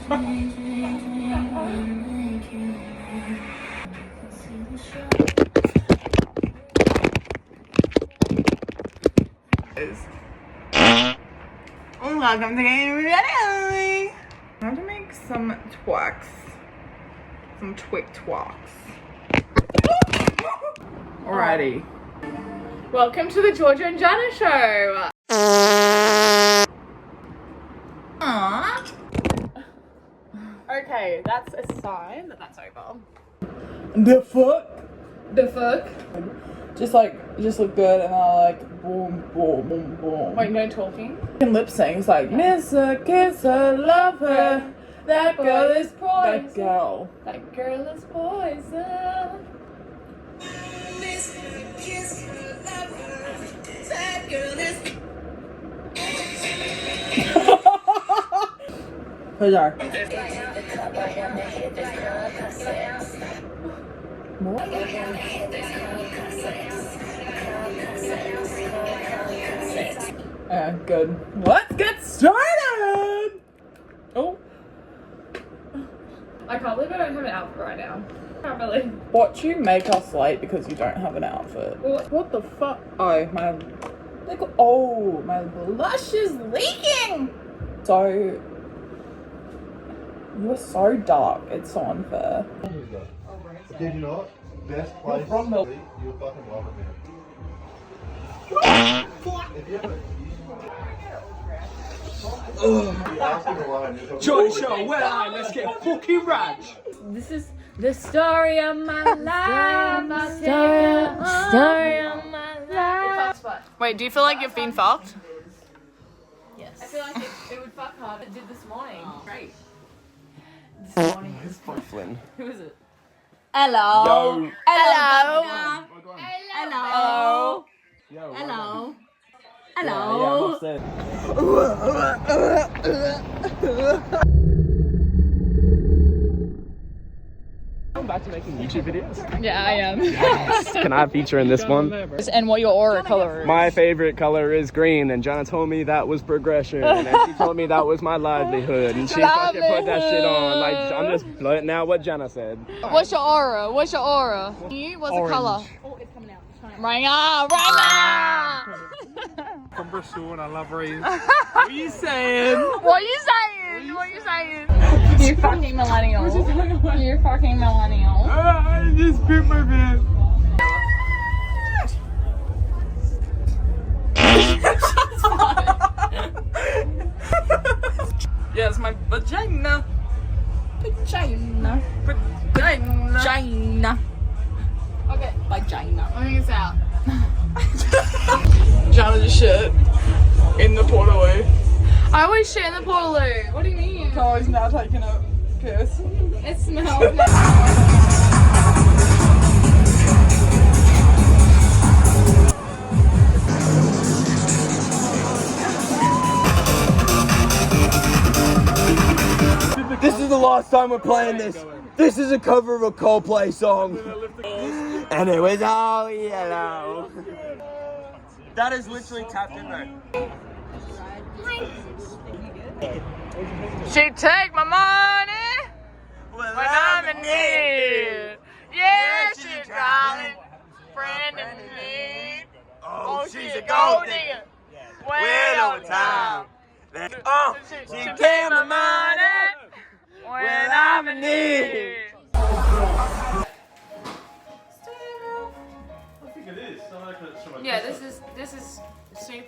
Welcome to Getting Ready. I have to make some twacks. Some twacks. Alrighty. Welcome to the Georgia and Jana show. Aww. Okay, that's a sign that that's over. The fuck? The fuck? Just look good, and I'll like boom, boom, boom, boom. Wait, no talking? And lip sync. It's like miss her, kiss her, love her. That girl is poison. That girl. That girl is poison. Miss her, kiss her, love her. That girl is. Who's our? Yeah, good. Let's get started! Oh. I can't believe I don't have an outfit right now. Can't believe. Watch you make us late because you don't have an outfit. What the fuck? Oh, my blush is leaking! So, you're so dark. It's so unfair. Did you not? Best place from to sleep, you'll fucking love it, man. If you ever... Johnny Show, where I? Let's get fucking raj. This is the story of my life. Story of my life. Wait, do you feel like you've been fucked? Yes. I feel like it would fuck hard. It did this morning. Great. This morning. Flynn. Who is it? Hello. Yo. Hello. Hello. Yo. Hello. Hello. I'm back to making YouTube videos. Yeah, I am. Can I feature in this one? And what your aura color is. My favorite color is green, and Jana told me that was progression, and she told me that was my livelihood, and she fucking put that shit on. Like, I'm just blurting out what Jana said. What's your aura? What's your aura? You? What's the color? Oh, it's coming out. Right now, right now. From Bristol and I love Reeves. What are you saying? What you saying? What you saying? You fucking millennial. You fucking millennial. I just bit my pants. Yes, my vagina. Vagina. Vagina. Vagina. Okay. Vagina. I think it's out. Jana just shit in the portaloo. I always shit in the portaloo. What do you mean? Chloe's now taking a piss. It smells. This is the last time we're playing this. This is a cover of a Coldplay song. And it was all yellow. That is literally tapped in there. She take my money when I'm in need. Yeah, she calling friend in need. Oh, she's a gold digger. Way over time. She take my money when I'm in need. I think it is. Yeah, this is super.